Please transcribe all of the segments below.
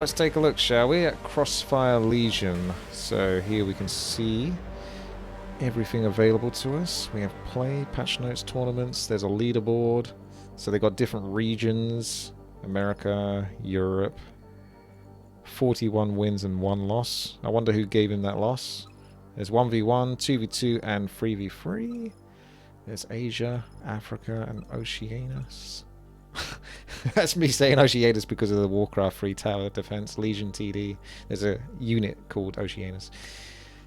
Let's take a look, shall we, at Crossfire Legion. So here we can see everything available to us. We have play, patch notes, tournaments. There's a leaderboard. So they've got different regions. America, Europe. 41 wins and 1 loss. I wonder who gave him that loss. There's 1v1, 2v2, and 3v3. There's Asia, Africa, and Oceanus. That's me saying Oceanus because of the Warcraft 3 tower defense, Legion TD. There's a unit called Oceanus.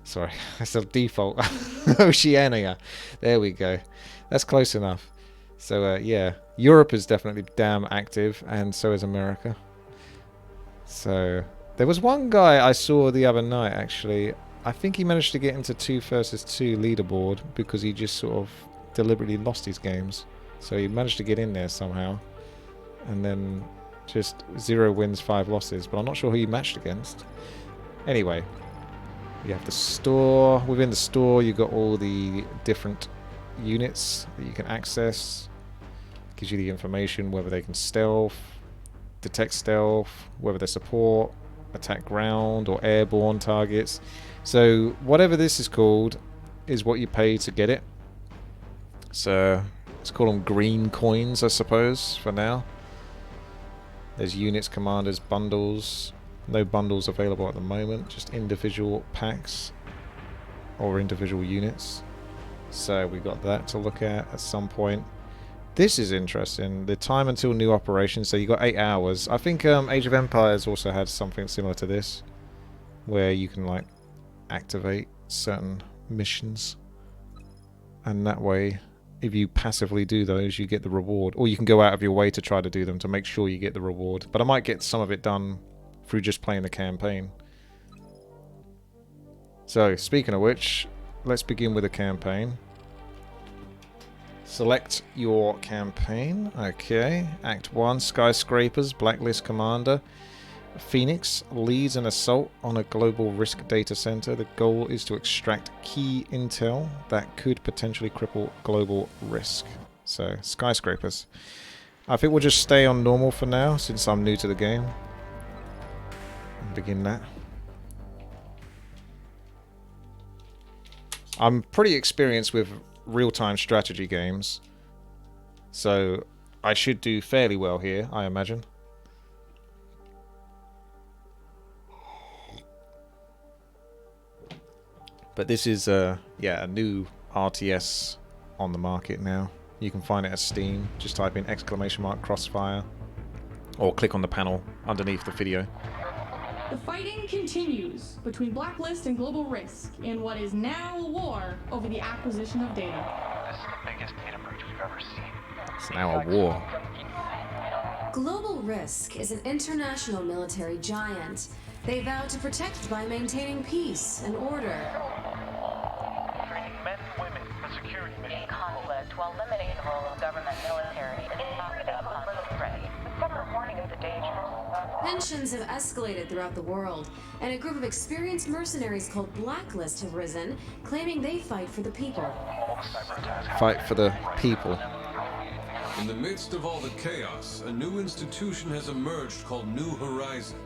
Sorry, that's the default. Oceania. There we go. That's close enough. So, yeah, Europe is definitely damn active, and so is America. So, there was one guy I saw the other night, actually. I think he managed to get into 2 versus 2 leaderboard because he just sort of deliberately lost his games. So he managed to get in there somehow. And then just 0 wins, 5 losses. But I'm not sure who he matched against. Anyway, you have the store. Within the store, you've got all the different units that you can access. Gives you the information whether they can stealth, detect stealth, whether they support, attack ground or airborne targets. So whatever this is called is what you pay to get it. So let's call them green coins, I suppose, for now. There's units, commanders, bundles. No bundles available at the moment, just individual packs or individual units. So we got that to look at some point. This is interesting. The time until new operations. So you got 8 hours. I think Age of Empires also had something similar to this, where you can like activate certain missions, and that way, if you passively do those, you get the reward. Or you can go out of your way to try to do them to make sure you get the reward. But I might get some of it done through just playing the campaign. So, speaking of which, let's begin with the campaign. Select your campaign. Okay. Act 1, Skyscrapers, Blacklist Commander. Phoenix leads an assault on a global risk data center. The goal is to extract key intel that could potentially cripple global risk. So, Skyscrapers. I think we'll just stay on normal for now, since I'm new to the game. And begin that. I'm pretty experienced with real-time strategy games, so I should do fairly well here, I imagine. But this is, yeah, a new RTS on the market now. You can find it at Steam. Just type in !Crossfire or click on the panel underneath the video. The fighting continues between Blacklist and Global Risk in what is now a war over the acquisition of data. This is the biggest data breach we've ever seen. It's now a war. Global Risk is an international military giant. They vow to protect by maintaining peace and order. Training men and women for security missions. Conflict will eliminate the role of government military and knock it up on the threat. The summer warning of the dangers. Tensions have escalated throughout the world, and a group of experienced mercenaries called Blacklist have risen, claiming they fight for the people. Fight for the people. In the midst of all the chaos, a new institution has emerged called New Horizon,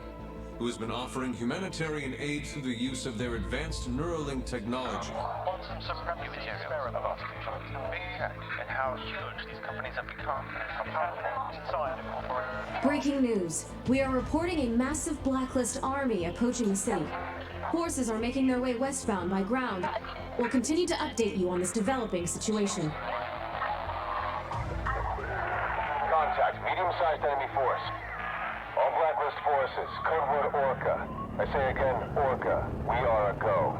who has been offering humanitarian aid through the use of their advanced Neuralink technology. Want some prep material about big tech and how huge these companies have become and how powerful it's all. Breaking news. We are reporting a massive Blacklist army approaching the city. Forces are making their way westbound by ground. We'll continue to update you on this developing situation. Contact, medium-sized enemy force. All Blacklist forces, code word Orca. I say again, Orca. We are a go.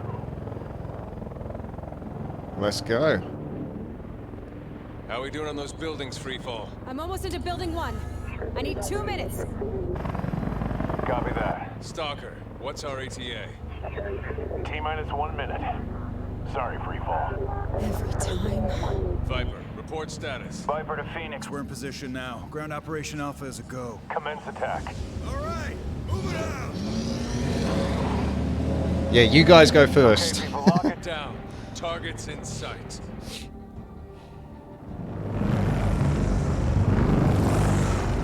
Let's go. How are we doing on those buildings, Freefall? I'm almost into building 1. I need 2 minutes. Copy that. Stalker, what's our ETA? T-minus 1 minute. Sorry, Freefall. Every time. Viper, report status. Viper to Phoenix. We're in position now. Ground Operation Alpha is a go. Commence attack. All right, move it out! Yeah, you guys go first. Okay, people, lock it Down. Targets in sight.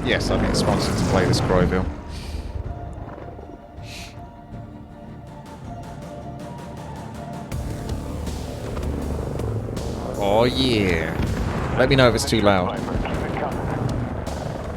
Yes, I'm getting sponsored to play this Croyville. Oh yeah. Let me know if it's too loud. Keep it coming.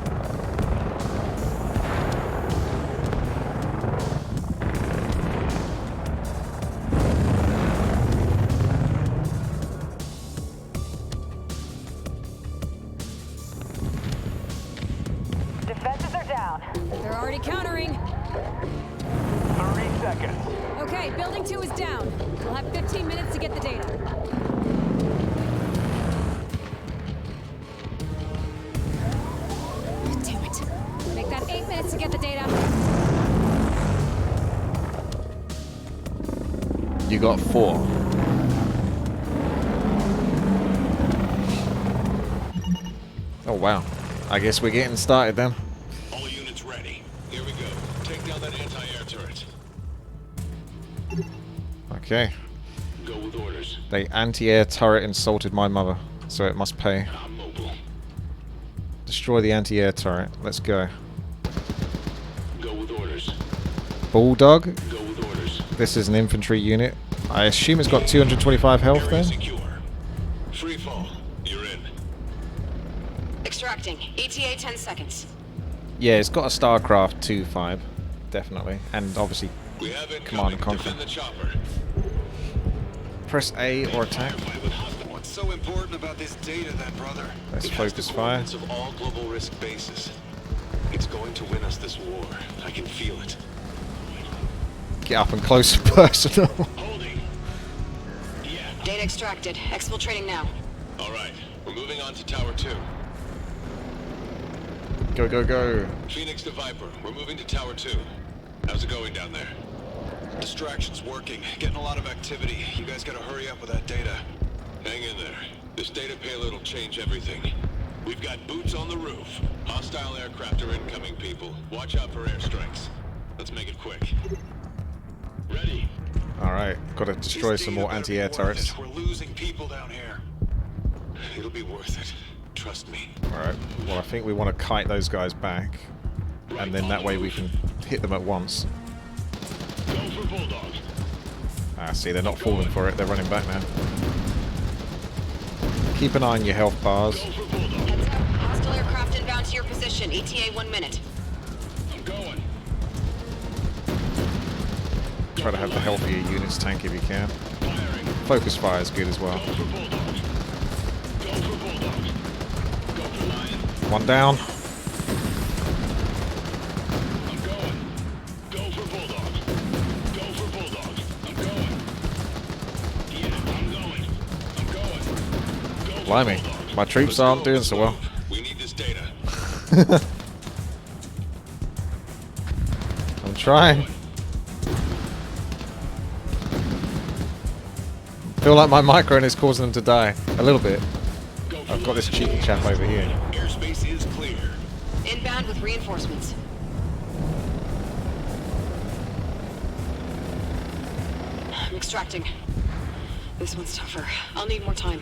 Defenses are down. They're already countering. 30 seconds. Okay, building 2 is down. We'll have 15 minutes to get the data. Damn it. Make that 8 minutes to get the data. You got 4. Oh wow. I guess we're getting started then. All units ready. Here we go. Take down that anti-air turret. Okay. Go with orders. The anti-air turret insulted my mother, so it must pay. I'm mobile. Destroy the anti-air turret. Let's go. Go with orders. Bulldog. Go with orders. This is an infantry unit. I assume it's got 225 health Area then? secure. Free fall. You're in. Extracting. ETA 10 seconds. Yeah, it's got a StarCraft 2.5, definitely. And obviously, We have it. Command and Conquer. Defend the chopper. press A or attack. What's so important about this data then, brother? Let's It has focus the fire. coordinates of all global risk bases. It's going to win us this war. I can feel it. Get up and close and personal. Holding. Yeah. Data extracted. Exfiltrating now. All right. We're moving on to Tower 2. Go, go, go. Phoenix to Viper. We're moving to Tower 2. How's it going down there? Distraction's working. Getting a lot of activity. You guys gotta hurry up with that data. Hang in there. This data payload will change everything. We've got boots on the roof. Hostile aircraft are incoming, people. Watch out for airstrikes. Let's make it quick. Ready. Alright, gotta destroy This some data more better be anti-air worth turrets. it. We're losing people down here. It'll be worth it. Trust me. Alright, well I think we want to kite those guys back. And then that way we can hit them at once. Go for Bulldog. Ah, see, they're not falling for it, they're running back now. Keep an eye on your health bars. Go for Bulldog. Heads up. Hostile aircraft inbound to your position. ETA 1 minute. I'm going. Try to have the healthier units tank if you can. Firing. Focus fire is good as well. Go for Bulldog. Go for Bulldog. Go for Lion. One down. I'm going. Go for Bulldog. Go for Bulldog. I'm going. Yeah, I'm going. I'm going. Go for Blimey, Bulldog. my troops Let's aren't go. doing Let's so well. move. We need this data. I'm trying. Feel like my micro is causing them to die. A little bit. Go for I've got this Lion. cheeky chap over here. Airspace is clear. Inbound with reinforcements. I'm extracting. This one's tougher. I'll need more time.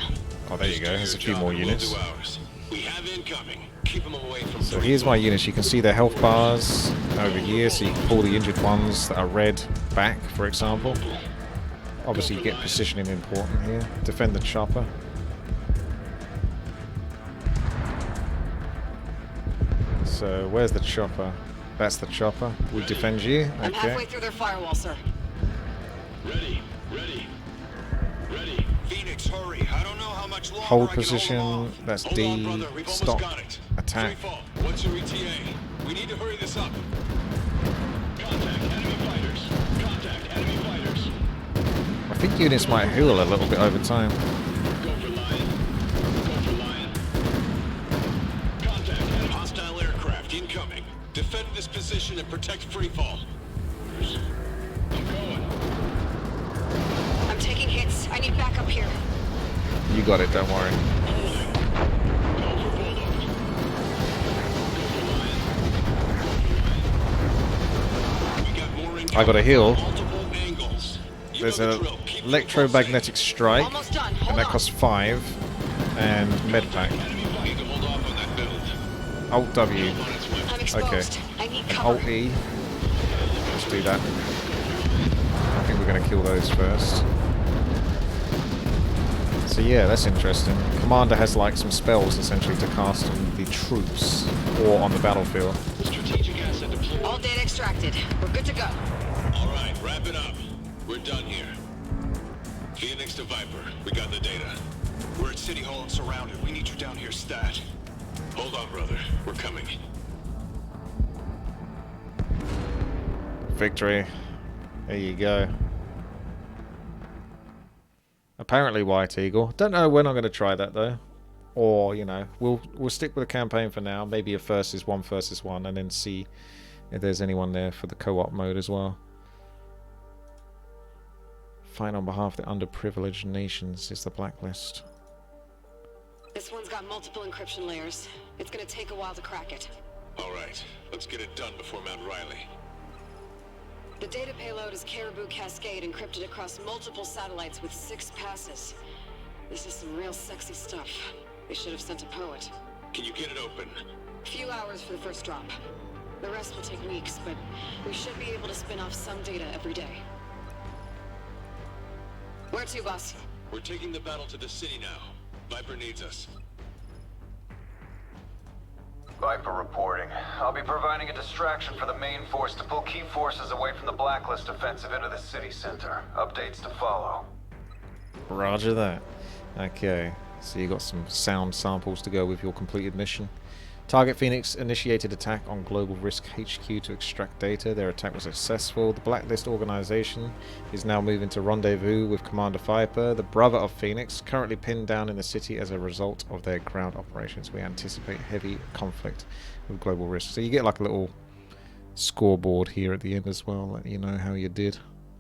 Oh, there you go. There's a few more units. We'll do ours. We have incoming. Keep them away from. So here's my units. You can see their health bars over here, so you can pull the injured ones that are red back, for example. Obviously, you get positioning important here. Defend the chopper. So where's the chopper? That's the chopper. We defend you. I'm Okay. halfway through their firewall, sir. Ready. Ready. Ready. Phoenix, hurry. I don't know how much longer Hold I can hold them position. off. That's Hold D. on, brother. We've almost Stop. got it. Attack. Free fall. What's your ETA? We need to hurry this up. Contact enemy fighters. Contact enemy fighters. I think units might heal a little bit over time. Go for Lion. Go for Lion. Contact enemy. Hostile aircraft incoming. Defend this position and protect free fall. I'm going. I'm taking hits. I need backup here. You got it, don't worry. Go for Bulldog. Go for Lion. We got more incoming. I got a heal. Multiple angles. You There's know the a drill. Keep electromagnetic strike, Almost done. and Hold that on. costs 5. And medpack. enemy fight. Need to hold off on that build. Alt W. On its way. I'm exposed. I need cover. Alt E. Let's do that. I think we're going to kill those first. So yeah, that's interesting. Commander has like some spells essentially to cast on the troops or on the battlefield. Strategic asset deployed. All data extracted. We're good to go. All right, wrap it up. We're done here. Phoenix to Viper. We got the data. We're at City Hall and surrounded. We need you down here stat. Hold on, brother. We're coming. Victory. There you go. Apparently White Eagle. Don't know when I'm going to try that though. Or, you know, we'll stick with the campaign for now. Maybe a versus one and then see if there's anyone there for the co-op mode as well. Fight on behalf of the underprivileged nations is the blacklist. This one's got multiple encryption layers. It's gonna take a while to crack it. All right, let's get it done before Mount Riley. The data payload is Caribou Cascade encrypted across multiple satellites with 6 passes. This is some real sexy stuff. They should have sent a poet. Can you get it open? Few hours for the first drop. The rest will take weeks, but we should be able to spin off some data every day. Where to, boss? We're taking the battle to the city now. Viper needs us. Viper reporting. I'll be providing a distraction for the main force to pull key forces away from the Blacklist offensive into the city center. Updates to follow. Roger that. Okay, so you got some sound samples to go with your completed mission. Target Phoenix initiated attack on Global Risk HQ to extract data. Their attack was successful. The Blacklist organization is now moving to rendezvous with Commander Viper, the brother of Phoenix, currently pinned down in the city as a result of their ground operations. We anticipate heavy conflict with Global Risk. So you get like a little scoreboard here at the end as well, letting you know how you did,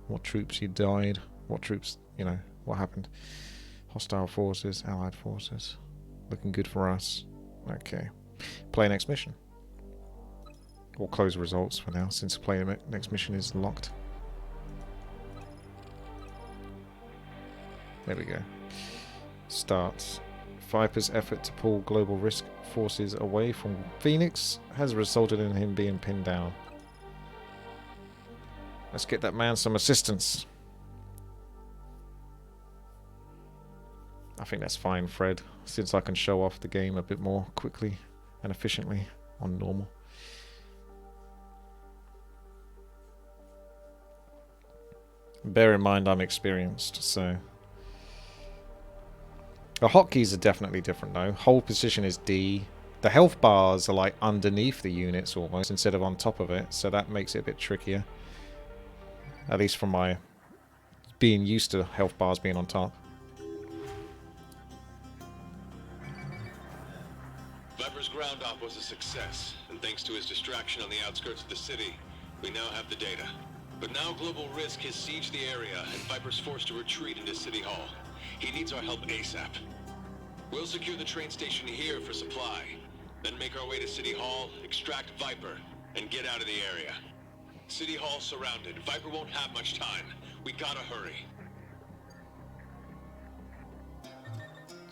what troops you died, what troops, you know, what happened. Hostile forces, allied forces. Looking good for us. Okay. Play next mission. We'll close results for now since play next mission is locked. There we go. Starts. Viper's effort to pull Global Risk forces away from Phoenix has resulted in him being pinned down. Let's get that man some assistance. I think that's fine, Fred, since I can show off the game a bit more quickly and efficiently on normal. Bear in mind I'm experienced, so... The hotkeys are definitely different though. Hold position is D. The health bars are like underneath the units almost, instead of on top of it, so that makes it a bit trickier. At least from my being used to health bars being on top. Viper's ground op was a success, and thanks to his distraction on the outskirts of the city, we now have the data. But now Global Risk has sieged the area, and Viper's forced to retreat into City Hall. He needs our help ASAP. We'll secure the train station here for supply, then make our way to City Hall, extract Viper, and get out of the area. City Hall surrounded. Viper won't have much time. We gotta hurry.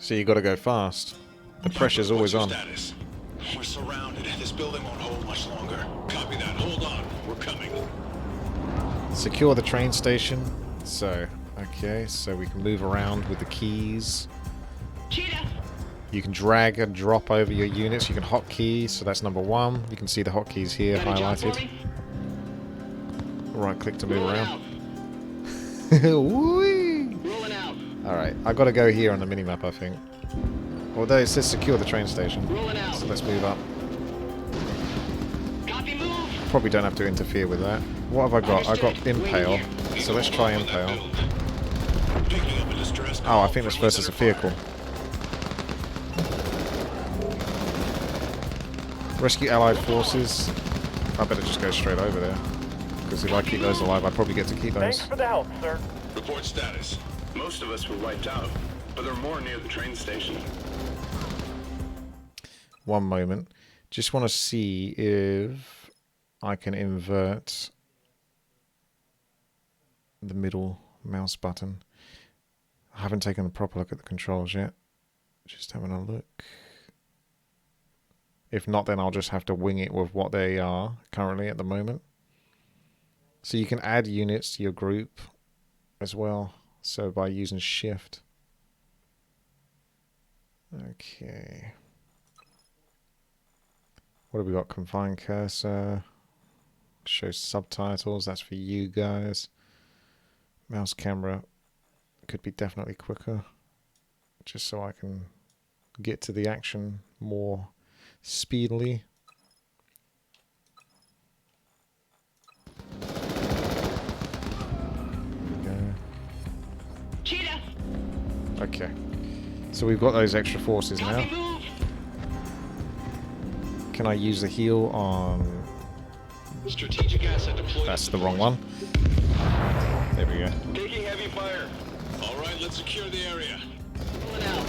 So you gotta go fast. The pressure's always on. Status? We're surrounded. This building won't hold much longer. Copy that. Hold on. We're coming. Secure the train station. So, okay, so we can move around with the keys. Cheetah! You can drag and drop over your units. You can hotkey, so that's number 1. You can see the hotkeys here highlighted. Right click to move around. Rolling out. Alright, I gotta go here on the minimap, I think. Although it says secure the train station. So let's move up. Copy, move. Probably don't have to interfere with that. What have I got? I've got Impale. So let's try Impale. Oh, I think this versus a vehicle. Rescue allied forces. I better just go straight over there. Because if I keep those alive, I probably get to keep those. Thanks for the help, sir. Report status. Most of us were wiped out, but there are more near the train station. One moment. Just want to see if I can invert the middle mouse button. I haven't taken a proper look at the controls yet. Just having a look. If not, then I'll just have to wing it with what they are currently at the moment. So you can add units to your group as well. So by using shift. Okay. What have we got? Confined cursor. Show subtitles. That's for you guys. Mouse camera could be definitely quicker. Just so I can get to the action more speedily. There we go. Cheetah! Okay. So we've got those extra forces now. Can I use the heal on... Strategic asset deployed. That's the wrong one. There we go. Taking heavy fire. All right, let's secure the area. Pulling out.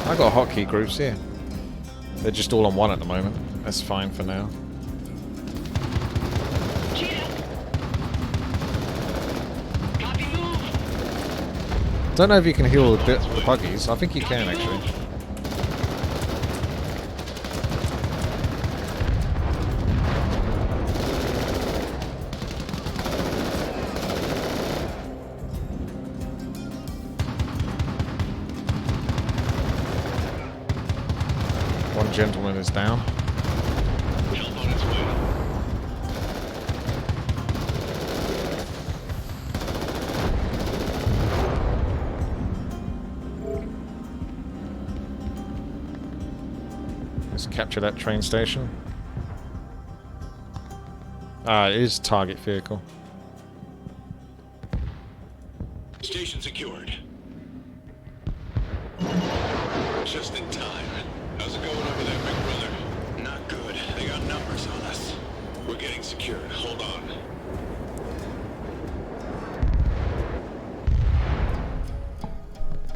I got hotkey groups here. They're just all on one at the moment. That's fine for now. Don't know if you can heal the buggies. I think you can actually. One gentleman is down. Let's capture that train station. Ah, it is target vehicle. Station secured. Just in time. How's it going over there, big brother? Not good. They got numbers on us. We're getting secured. Hold on.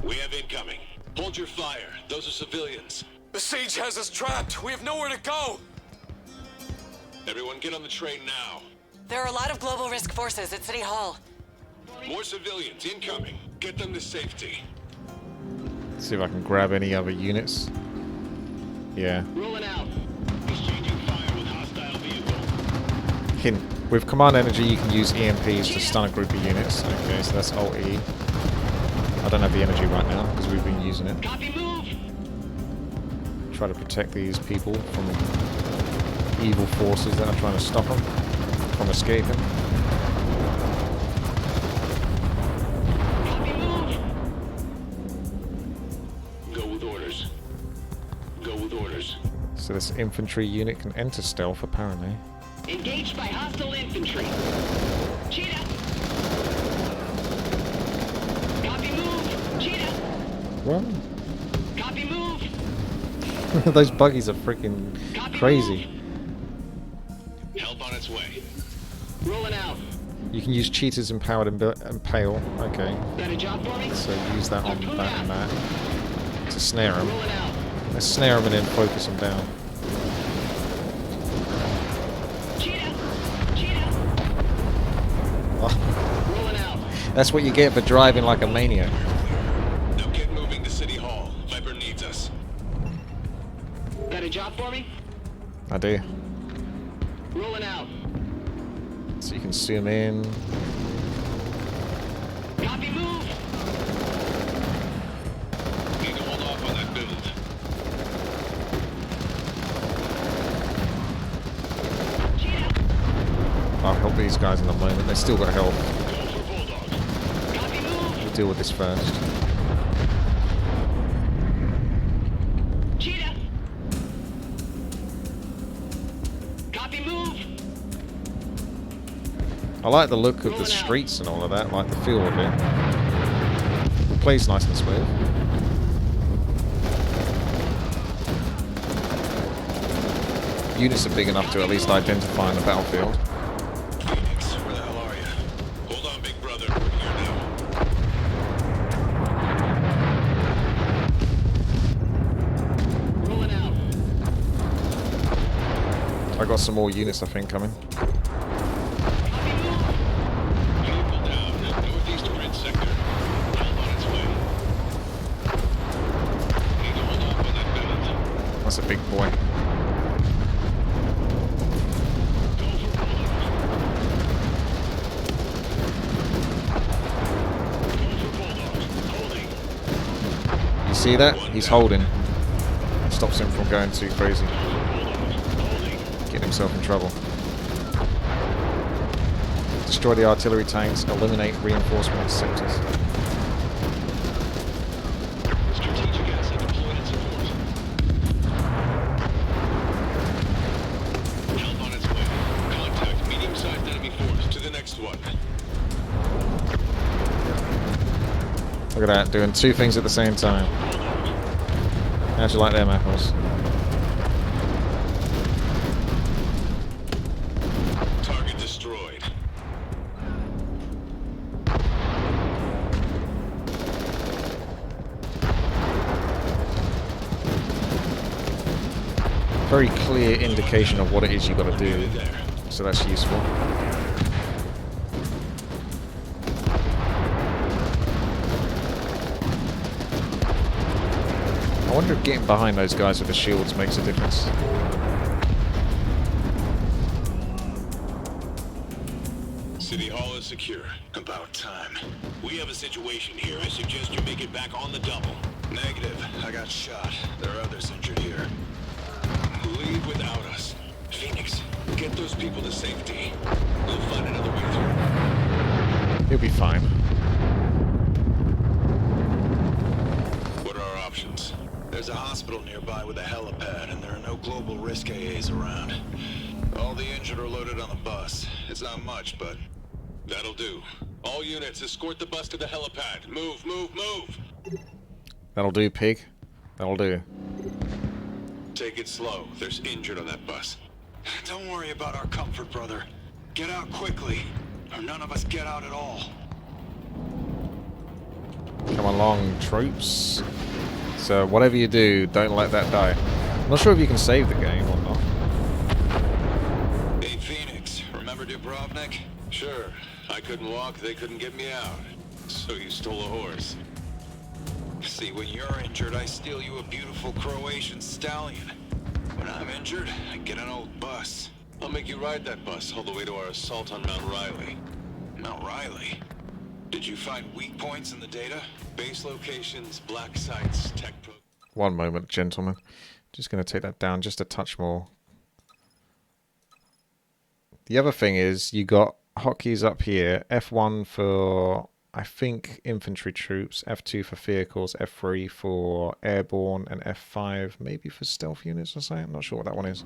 We have incoming. Hold your fire. Those are civilians. The siege has us trapped. We have nowhere to go. Everyone get on the train now. There are a lot of global risk forces at City Hall. More civilians incoming. Get them to safety. See if I can grab any other units. Yeah. Rolling out. Exchanging fire with hostile vehicle. Hint. With command energy you can use EMPs to stun a group of units. Okay, so that's Alt E. I don't have the energy right now because we've been using it. Copy, move! Try to protect these people from evil forces that are trying to stop them from escaping. Copy, move! Go with orders. Go with orders. So this infantry unit can enter stealth apparently. Engaged by hostile infantry. Cheetah! Copy, move! Cheetah! Run! Copy, move! Those buggies are freaking crazy. Help on its way. Rolling out. You can use cheetahs empowered impale. Okay. Got a job for me? So use that on that and that to snare them. Rolling out. Let's snare them and then focus them down. Cheetah! Cheetah! Oh. Rolling out. That's what you get for driving like a maniac. Now get moving to City Hall. Viper needs us. Got a job for me? I do. Rolling out. So you can zoom in. Copy, move! Need to hold off on that build. I'll help these guys in a moment. They still got help. Go for Bulldog. Copy, move! We'll deal with this first. Cheetah! Copy, move! I like the look of the streets and all of that, like the feel of it. It plays nice and smooth. Units are big enough to at least identify on the battlefield. Phoenix, where the hell are you? Hold on, big brother. We're here now. Rolling out. I got some more units I think coming. Vehicle down at northeast Red Sector. Help on its way. Need to hold off on that build. That's a big boy. Go for Bulldog. see that? He's holding. Stops him from going too crazy. Getting himself in trouble. Destroy the artillery tanks, eliminate reinforcement sectors. Strategic asset deployed in support. Help on its way. Contact medium-sized enemy force to the next one. Look at that, doing two things at the same time. How'd you like them apples? Target destroyed. Very clear indication of what it is you got to do, so that's useful. I wonder if getting behind those guys with the shields makes a difference. City Hall is secure. About time. We have a situation here. I suggest you make it back on the double. Negative. I got shot. There are others injured here. Leave without us. Phoenix, get those people to safety. We'll find another way through. He'll be fine. What are our options? There's a hospital nearby with a helipad, and there are no global risk AAs around. All the injured are loaded on the bus. It's not much, but... That'll do. All units, escort the bus to the helipad. Move, move, move! That'll do, pig. That'll do. Take it slow. There's injured on that bus. Don't worry about our comfort, brother. Get out quickly, or none of us get out at all. Come along, troops. So whatever you do, don't let that die. I'm not sure if you can save the game or not. Hey, Phoenix. Remember Dubrovnik? Sure. I couldn't walk, they couldn't get me out. So you stole a horse. See, when you're injured, I steal you a beautiful Croatian stallion. When I'm injured, I get an old bus. I'll make you ride that bus all the way to our assault on Mount Riley. Mount Riley? Did you find weak points in the data? Base locations, black sites, tech pro... One moment, gentlemen. Just going to take that down just a touch more. The other thing is, you got hotkeys up here. F1 for, I think, infantry troops. F2 for vehicles. F3 for airborne. And F5 maybe for stealth units or something. I'm not sure what that one is.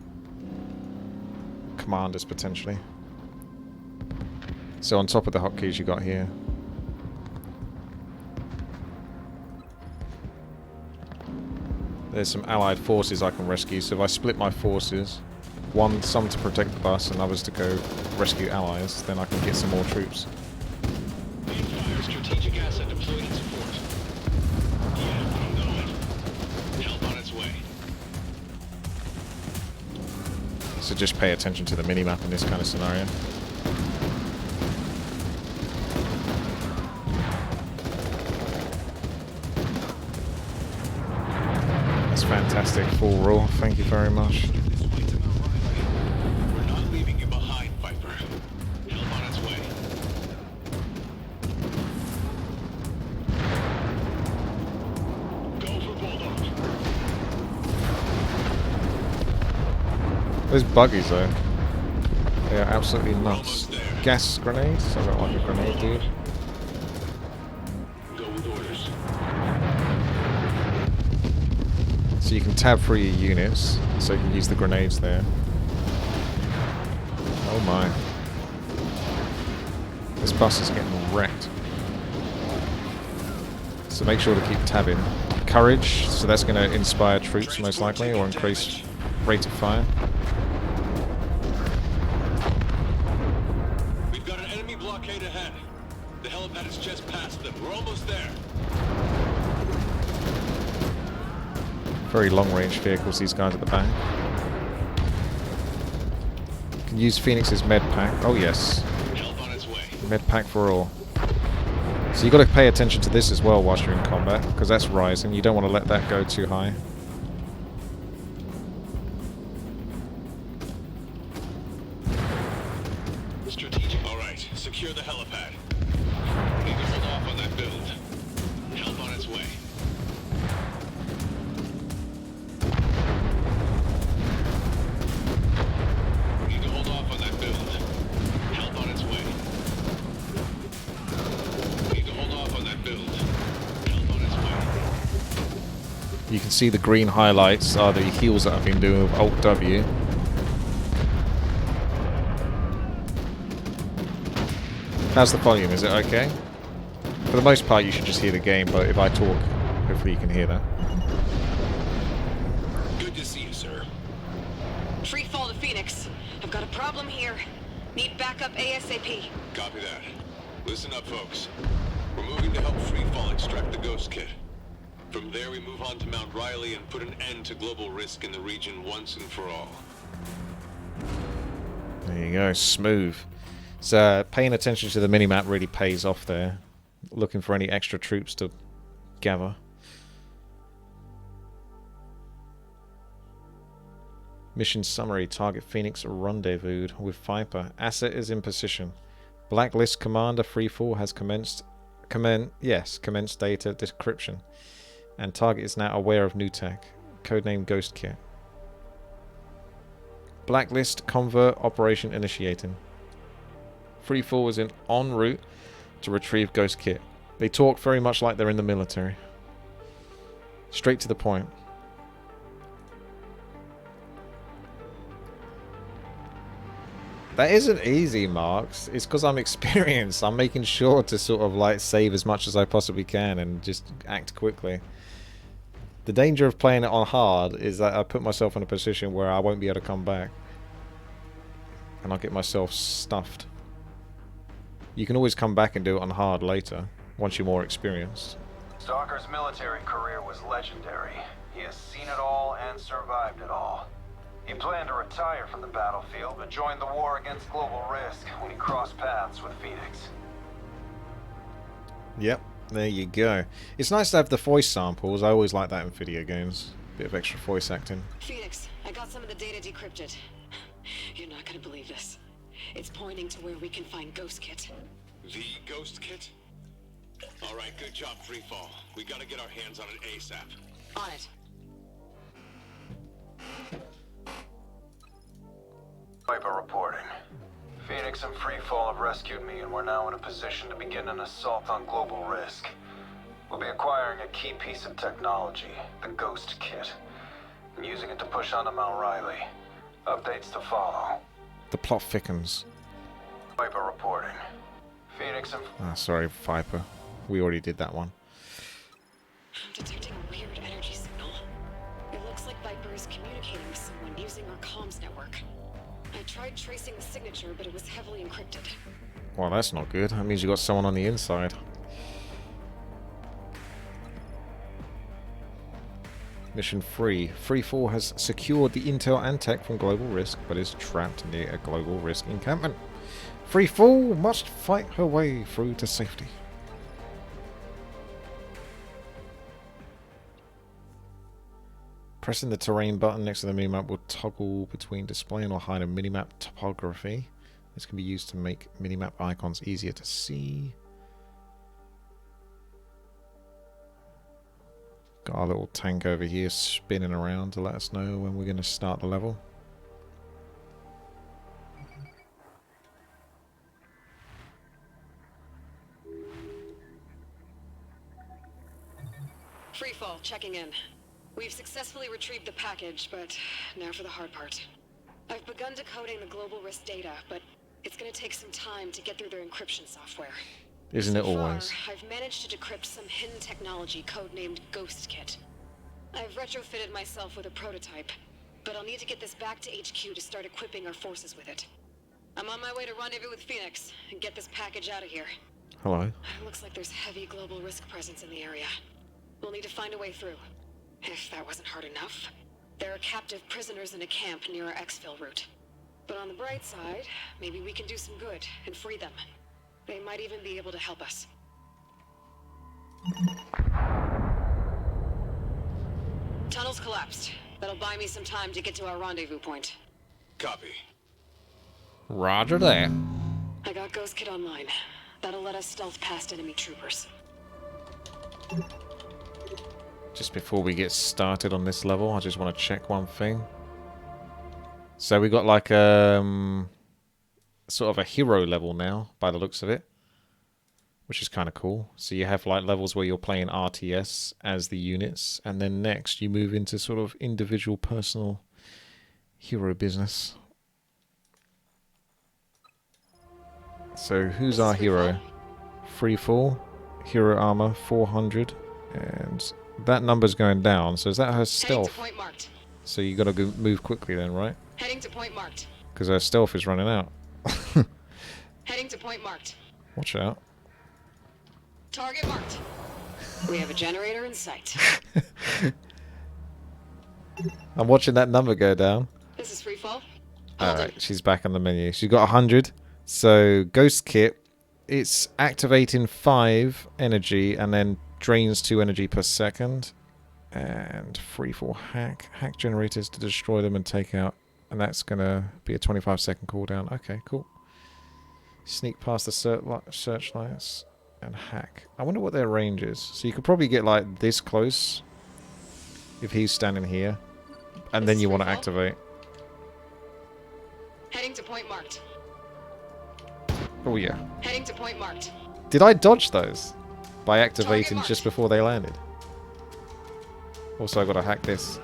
Commanders, potentially. So on top of the hotkeys you got here. There's some allied forces I can rescue. So if I split my forces, some to protect the bus and others to go rescue allies, then I can get some more troops. Fire strategic asset deployed in support. Yeah, I'm going. Help on its way. So just pay attention to the minimap in this kind of scenario. That's fantastic. Full roll. Thank you very much. We're not leaving you behind, Viper. Help on its way. Go for Bulldog. Those buggies though, they are absolutely nuts. Gas grenades? I don't like a grenade, dude. Go with orders. So you can tab through your units, so you can use the grenades there. Oh my. This bus is getting wrecked. So make sure to keep tabbing. Courage, so that's going to inspire troops most likely, or increase rate of fire. We've got an enemy blockade ahead. The helipad is just past them. We're almost there. Very long-range vehicles, these guys at the back. You can use Phoenix's med pack. Oh yes. Help on its way. Med pack for all. So you've got to pay attention to this as well whilst you're in combat, because that's rising. You don't want to let that go too high. Strategic. All right. Secure the helipad. Need to hold off on that build. Help on its way. can see the green highlights are the heals that I've been doing with Alt W. How's the volume? Is it okay? For the most part, you should just hear the game, but if I talk, hopefully you can hear that. Good to see you, sir. Free fall to Phoenix. I've got a problem here. Need backup ASAP. Copy that. Listen up, folks. We're moving to help Free Fall extract the Ghost Kit. From there, we move on to Mount Riley and put an end to global risk in the region once and for all. There you go, smooth. So paying attention to the minimap really pays off there. Looking for any extra troops to gather. Mission summary: target Phoenix rendezvoused with Viper. Asset is in position. Blacklist commander Freefall has commenced data decryption. And target is now aware of new tech. Codename Ghost Kit. Blacklist convert operation initiating. Freefall is en route to retrieve Ghost Kit. They talk very much like they're in the military. Straight to the point. That isn't easy, Marks. It's because I'm experienced. I'm making sure to sort of like save as much as I possibly can and just act quickly. The danger of playing it on hard is that I put myself in a position where I won't be able to come back. And I'll get myself stuffed. You can always come back and do it on hard later, once you're more experienced. Stalker's military career was legendary. He has seen it all and survived it all. He planned to retire from the battlefield, but joined the war against global risk when he crossed paths with Phoenix. Yep, there you go. It's nice to have the voice samples. I always like that in video games. Bit of extra voice acting. Phoenix, I got some of the data decrypted. You're not gonna believe this. It's pointing to where we can find Ghost Kit. The Ghost Kit? Alright, good job, Freefall. We gotta get our hands on it ASAP. On it. Viper reporting. Phoenix and Freefall have rescued me, and we're now in a position to begin an assault on global risk. We'll be acquiring a key piece of technology, the Ghost Kit, and using it to push on to Mount Riley. Updates to follow. The plot thickens. Viper reporting. Phoenix and... Ah, sorry, Viper. We already did that one. I'm detecting a weird energy signal. It looks like Viper is communicating with someone using our comms network. I tried tracing the signature, but it was heavily encrypted. Well, that's not good. That means you got someone on the inside. Mission 3. Freefall has secured the intel and tech from Global Risk, but is trapped near a Global Risk encampment. Freefall must fight her way through to safety. Pressing the terrain button next to the minimap will toggle between displaying or hiding minimap topography. This can be used to make minimap icons easier to see. Got our little tank over here spinning around to let us know when we're going to start the level. Freefall, checking in. We've successfully retrieved the package, but now for the hard part. I've begun decoding the global risk data, but it's going to take some time to get through their encryption software. Isn't it So always? far, I've managed to decrypt some hidden technology codenamed Ghost Kit. I've retrofitted myself with a prototype, but I'll need to get this back to HQ to start equipping our forces with it. I'm on my way to rendezvous with Phoenix and get this package out of here. Hello. It looks like there's heavy global risk presence in the area. We'll need to find a way through. If that wasn't hard enough, there are captive prisoners in a camp near our exfil route. But on the bright side, maybe we can do some good and free them. They might even be able to help us. Tunnels collapsed. That'll buy me some time to get to our rendezvous point. Copy. Roger that. I got Ghost Kit online. That'll let us stealth past enemy troopers. Just before we get started on this level, I just want to check one thing. So we got like sort of a hero level now, by the looks of it. which is kind of cool. So you have like levels where you're playing RTS as the units, and then next you move into sort of individual personal hero business. So who's our hero? Free fall, hero armor 400, and that number's going down. So is that her stealth? Point marked. So you gotta go move quickly then, right? Heading to point marked. Because her stealth is running out. Heading to point marked. Watch out. Target marked. We have a generator in sight. I'm watching that number go down. This is free fall. Alright, she's back on the menu. She's got 100. So, Ghost Kit, it's activating 5 energy and then drains 2 energy per second. And free fall hack. Hack generators to destroy them and take out. And that's going to be a 25-second cooldown. Okay, cool. Sneak past the searchlights and hack. I wonder what their range is. So you could probably get like this close if he's standing here. And then you want to activate. Heading to point marked. Oh yeah. Heading to point marked. Did I dodge those by activating just before they landed? Also, I gotta hack this.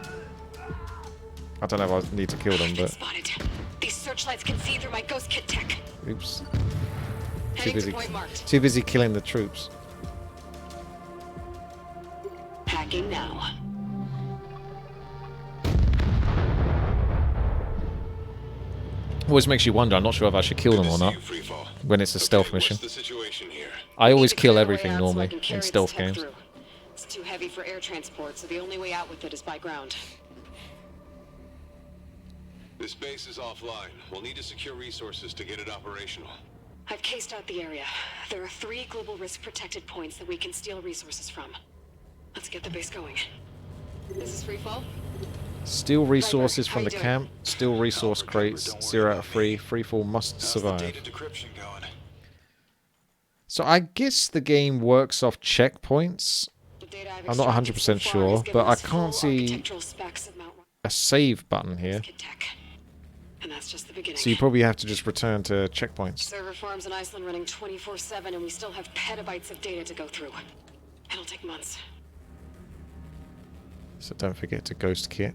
I don't know if I need to kill them, but Spotted. These searchlights can see through my ghost kit tech. oops. Too busy killing the troops. Hacking now. Always makes you wonder. I'm not sure if I should kill them or not when it's a stealth mission. I always kill everything normally in stealth games. It's too heavy for air transport, so the only way out with it is by ground. This base is offline. We'll need to secure resources to get it operational. I've cased out the area. There are 3 global risk protected points that we can steal resources from. Let's get the base going. This is free fall. Steal resources from the camp. Steal resource crates. 0 out of 3. Freefall must survive. So I guess the game works off checkpoints. I'm not 100% sure, but I can't see a save button here. And that's just the beginning. So you probably have to just return to checkpoints. Server farms in Iceland running 24/7, and we still have petabytes of data to go through. It'll take months. So don't forget to ghost kit.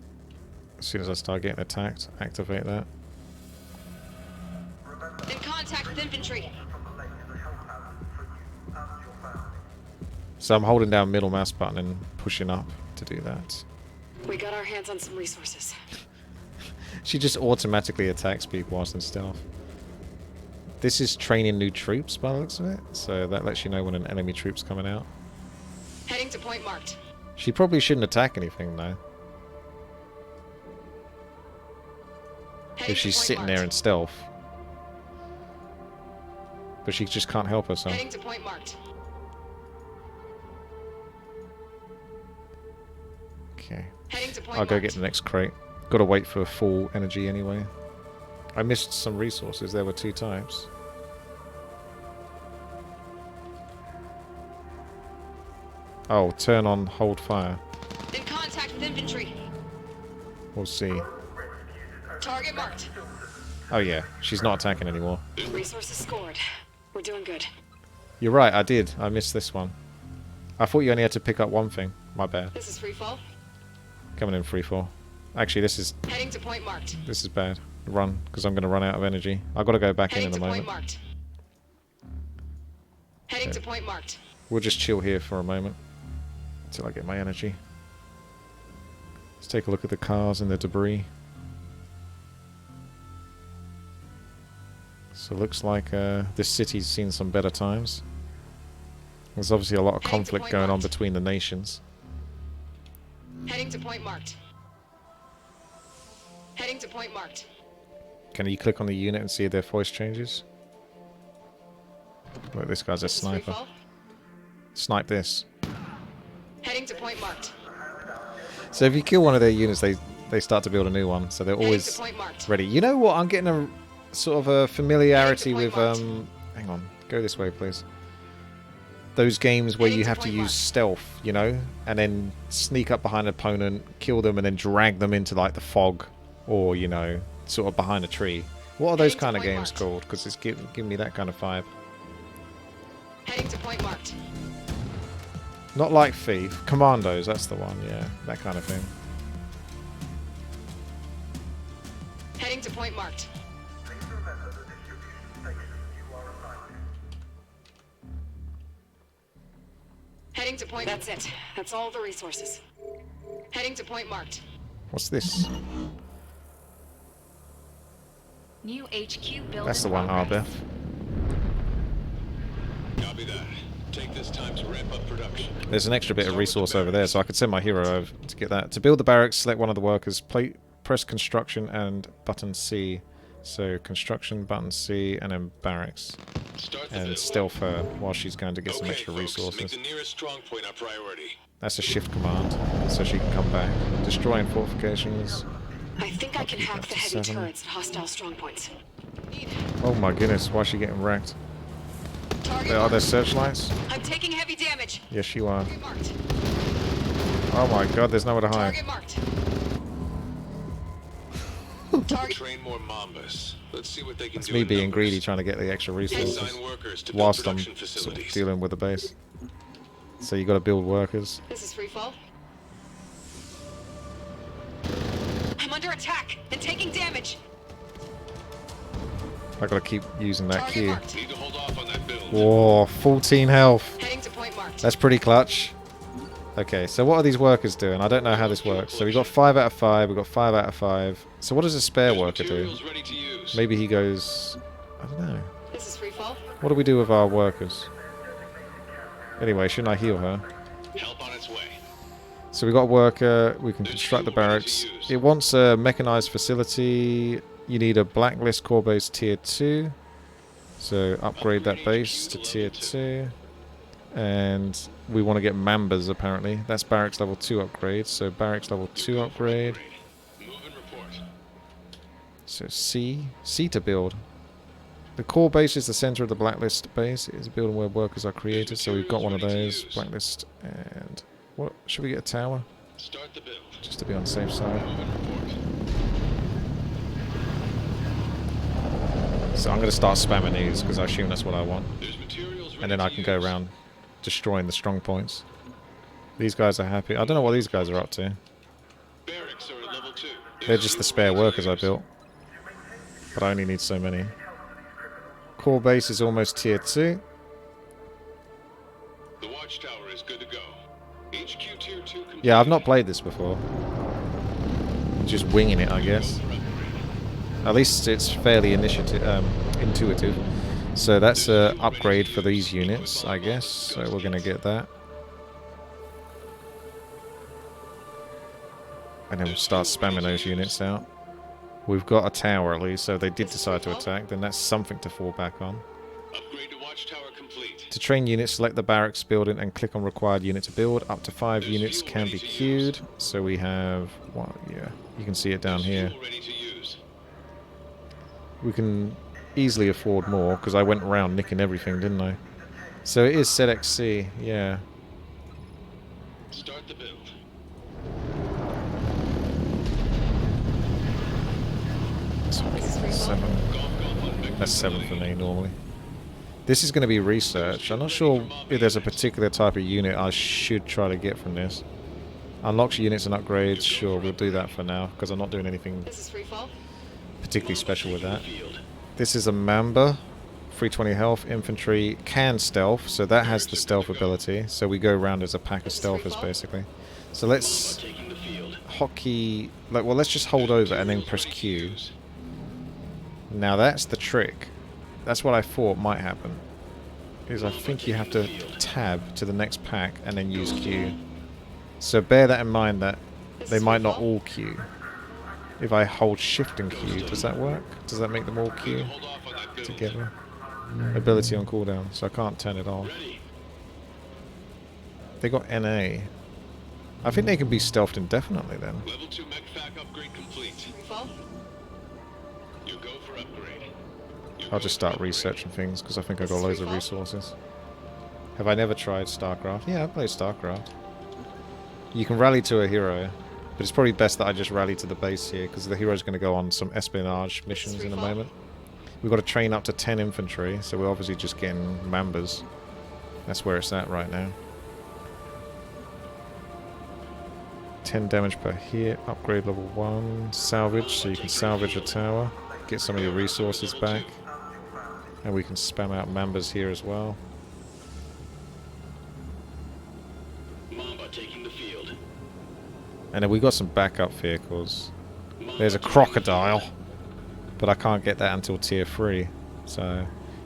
As soon as I start getting attacked, activate that. In contact with infantry. So I'm holding down middle mouse button and pushing up to do that. We got our hands on some resources. She just automatically attacks people whilst in stealth. This is training new troops by the looks of it, so that lets you know when an enemy troop's coming out. Heading to point marked. She probably shouldn't attack anything though. If she's sitting there in stealth. But she just can't help herself. Heading to point marked. Okay. Heading to point I'll go marked. get the next crate. Gotta wait for full energy anyway. I missed some resources. There were 2 types. Oh, turn on hold fire. In contact with infantry. We'll see. Target marked. Oh yeah, she's not attacking anymore. Resources scored. We're doing good. You're right, I did. I missed this one. I thought you only had to pick up one thing. My bad. This is free fall. Coming in free fall. Actually, this is... Heading to point marked. This is bad. Run, because I'm going to run out of energy. I've got to go back in a moment. Point marked. Heading to point marked. We'll just chill here for a moment. Until I get my energy. Let's take a look at the cars and the debris. So it looks like this city's seen some better times. There's obviously a lot of conflict going on between the nations. Heading to point marked. Heading to point marked. Can you click on the unit and see if their voice changes? Look, this guy's a sniper. Snipe this. Heading to point marked. So if you kill one of their units, they start to build a new one. So they're always ready. You know what? I'm getting a sort of a familiarity with... hang on. Go this way, please. Those games where you have to use stealth, you know? And then sneak up behind an opponent, kill them, and then drag them into, like, the fog. Or, you know, sort of behind a tree. What are those kind of games called? Because it's giving me that kind of vibe. Heading to point marked. Not like Thief. Commandos, that's the one, yeah. That kind of thing. Heading to point marked. Heading to point. That's it. That's all the resources. Heading to point marked. What's this? New HQ build. That's the one, Arbeth. Copy that. Take this time to ramp up production. There's an extra bit of resource over there, so I could send my hero over to get that. To build the barracks, select one of the workers. Press construction and button C. So construction, button C, and then barracks. And stealth her while she's going to get some extra resources. Make the nearest strong point our priority. That's a shift command, so she can come back. Destroying fortifications. I think I can hack the heavy turrets at hostile strongpoints. Oh my goodness, why is she getting wrecked? Are there searchlights? I'm taking heavy damage. Yes, you are. Oh my god, there's nowhere to hide. Target marked. Train more Mambas. Let's see what they can That's do. me being greedy, trying to get the extra resources whilst I'm sort of dealing with the base. So you got to build workers. This is free fall. I'm under attack and taking damage. I got to keep using that Q. Need to hold off on that build. Whoa, 14 health. Heading to point marked. That's pretty clutch. Okay, so what are these workers doing? I don't know how this works. So we got 5 out of 5. We got 5 out of 5. So what does a spare worker do? Maybe he goes. I don't know. This is free fall. What do we do with our workers? Anyway, shouldn't I heal her? Help on its way. So we got a worker. We can construct the barracks. It wants a mechanized facility. You need a blacklist core base tier 2. So upgrade that base to tier 2. And we want to get Mambas apparently. That's barracks level 2 upgrade. So barracks level 2 upgrade. So C to build. The core base is the center of the blacklist base. It is a building where workers are created. So we've got one of those. Blacklist and what? Should we get a tower? Start the build. Just to be on the safe side. So I'm going to start spamming these because I assume that's what I want. And then I can go around destroying the strong points. These guys are happy. I don't know what these guys are up to. They're just the spare workers I built. But I only need so many. Core base is almost tier 2. The watchtower is good to go. HQ tier 2 complete. Yeah, I've not played this before. Just winging it, I guess. At least it's fairly intuitive. So that's an upgrade for these units, I guess. So we're going to get that. And then we'll start spamming those units out. We've got a tower at least, so if they did decide to attack, then that's something to fall back on. Upgrade to watchtower complete. To train units, select the barracks building and click on required unit to build. Up to 5 units can be queued. So we have, what, yeah, you can see it down here. We can easily afford more, because I went around nicking everything, didn't I? So it is ZXC, yeah. Start the build. Seven. That's 7 for me normally. This is going to be research. I'm not sure if there's a particular type of unit I should try to get from this. Unlocks units and upgrades. Sure, we'll do that for now because I'm not doing anything particularly special with that. This is a Mamba. 320 health, infantry, can stealth, so that has the stealth ability. So we go around as a pack of stealthers basically. So let's hotkey, like, well, let's just hold over and then press Q. Now that's the trick. That's what I thought might happen. Is I think you have to tab to the next pack and then use Q. So bear that in mind that they might not all queue. If I hold shift and Q, does that work? Does that make them all queue together? Ability on cooldown, so I can't turn it off. They got NA. I think they can be stealthed indefinitely then. Level 2 mech fac upgrade complete. You go for upgrade. I'll just start researching things because I think I've got loads of resources. Have I never tried StarCraft? Yeah, I played StarCraft. You can rally to a hero, but it's probably best that I just rally to the base here because the hero's going to go on some espionage missions in a moment. We've got to train up to 10 infantry, so we're obviously just getting Mambas. That's where it's at right now. 10 damage per hit, upgrade level 1, salvage, so you can salvage a tower, get some of your resources back. And we can spam out members here as well. Mamba taking the field. And then we got some backup vehicles. There's a crocodile, but I can't get that until tier 3. So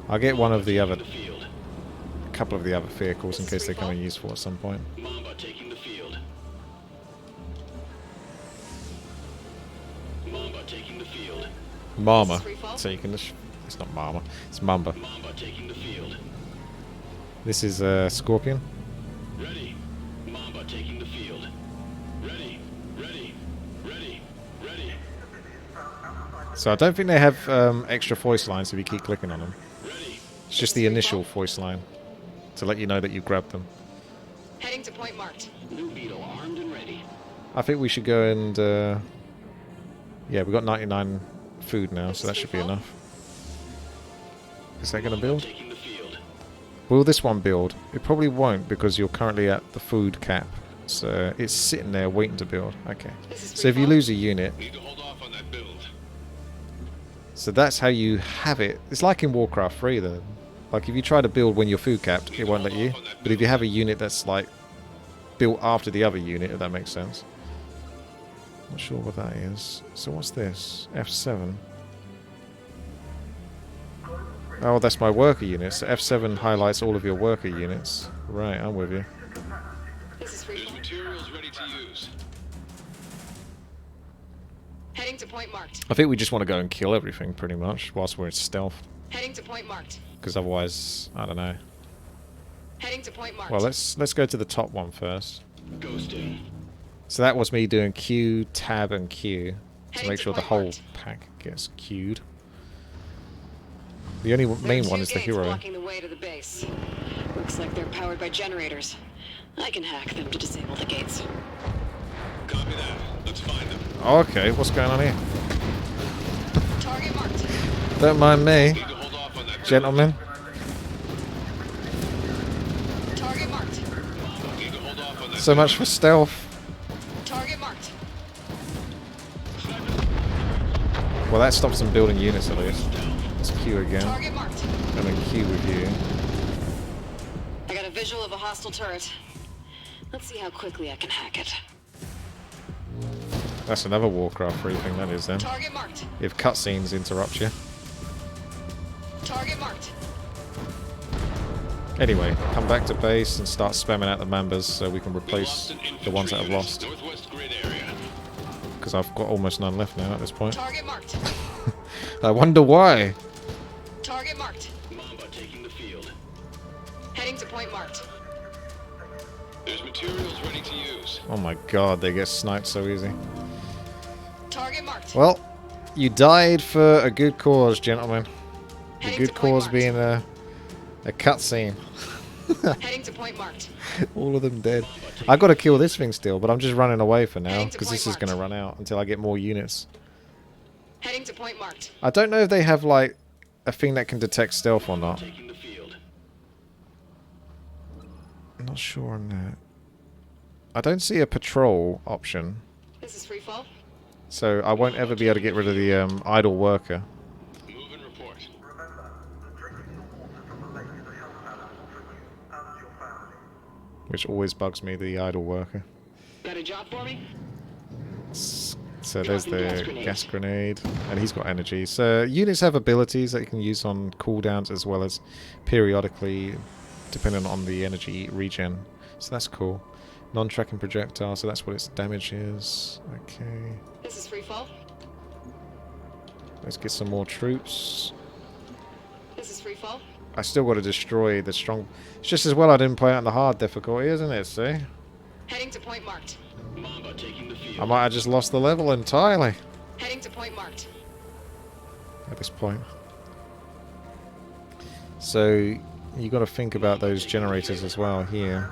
I'll get one of the other, a couple of the other vehicles in case they come in useful at some point. Mamba taking the field. Mamba taking the field. Mama. So you can just, it's not Mama, it's Mamba. Mamba taking the field. This is Scorpion. Ready. Mamba taking the field. Ready. Ready. Ready. Ready. So I don't think they have extra voice lines if you keep clicking on them. It's just the initial voice line to let you know that you grabbed them. Heading to point marked. New Beetle armed and ready. I think we should go and yeah, we got 99 food now, so that should be enough. Is that going to build? Will this one build? It probably won't because you're currently at the food cap. So it's sitting there waiting to build. Okay. So if you lose a unit, so that's how you have it. It's like in Warcraft 3 though. Like if you try to build when you're food capped, it won't let you. But if you have a unit that's like built after the other unit, if that makes sense. Not sure what that is. So what's this? F7. Oh, that's my worker unit. So F7 highlights all of your worker units. Right, I'm with you. There's materials ready to use. Heading to point marked. I think we just want to go and kill everything pretty much whilst we're in stealth. Heading to point marked. Because otherwise, I don't know. Heading to point marked. Well, let's go to the top one first. Ghosting. So that was me doing Q, tab, and Q to make sure the whole pack gets queued. The only main one is the hero. Blocking the way to the base. Looks like they're powered by generators. I can hack them to disable the gates. Copy that. Let's find them. Okay, what's going on here? Target marked. Don't mind me, gentlemen. Target marked. So much for stealth. Target marked. Well, that stops them building units at least. Let's Q again. Target marked. And then Q with you. I got a visual of a hostile turret. Let's see how quickly I can hack it. That's another Warcraft 3 thing, that is then. Target marked. If cutscenes interrupt you. Target marked. Anyway, come back to base and start spamming out the members so we can replace the ones that have lost. Because I've got almost none left now at this point. Target marked. I wonder why. Target marked. Mamba taking the field. Heading to point marked. There's materials ready to use. Oh my god, they get sniped so easy. Target marked. Well, you died for a good cause, gentlemen. The good cause being a cutscene. Heading to point marked. All of them dead. I got to kill this thing still, but I'm just running away for now because this is going to run out until I get more units. Heading to point marked. I don't know if they have like a thing that can detect stealth or not. I'm not sure on that. I don't see a patrol option. This is free fall. So I won't ever be able to get rid of the idle worker. Move and report. Which always bugs me, the idle worker. Got a job for me? So there's the gas grenade, and he's got energy. So units have abilities that you can use on cooldowns as well as periodically, depending on the energy regen. So that's cool. Non-tracking projectile, so that's what its damage is. Okay. This is free fall. Let's get some more troops. This is free fall. I still got to destroy the strong... It's just as well I didn't play it on the hard difficulty, isn't it, see? Heading to point marked. Mamba taking the field. I might have just lost the level entirely. Heading to point marked. At this point. So, you got to think about those generators as well here.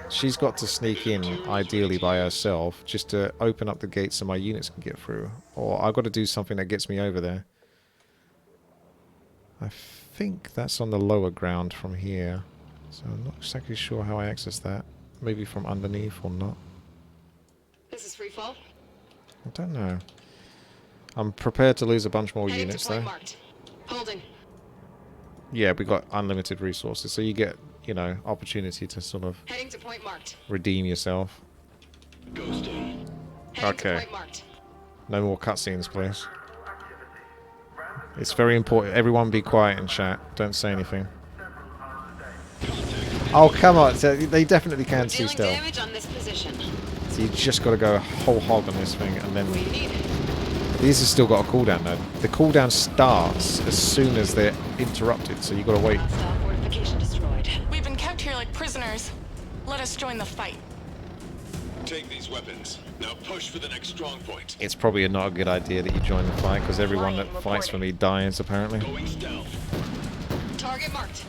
She's got to sneak in, ideally by herself, just to open up the gates so my units can get through. Or I've got to do something that gets me over there. I think that's on the lower ground from here. So I'm not exactly sure how I access that. Maybe from underneath or not. This is free fall. I don't know. I'm prepared to lose a bunch more Heading units to point though. marked. Holding. Yeah, we got unlimited resources, so you get, you know, opportunity to sort of Heading to point marked. redeem yourself. Ghosting. Okay. No more cutscenes, please. It's very important. Everyone be quiet in chat. Don't say anything. Oh, come on. So they definitely can see stealth. Damage on this position. So you just got to go whole hog on this thing, and then... These have still got a cooldown, though. The cooldown starts as soon as they're interrupted, so you got to wait. Fortification destroyed. We've been kept here like prisoners. Let us join the fight. Take these weapons. Now push for the next strong point. It's probably not a good idea that you join the fight, because everyone that fights for me dies, apparently. Going stealth. Target marked.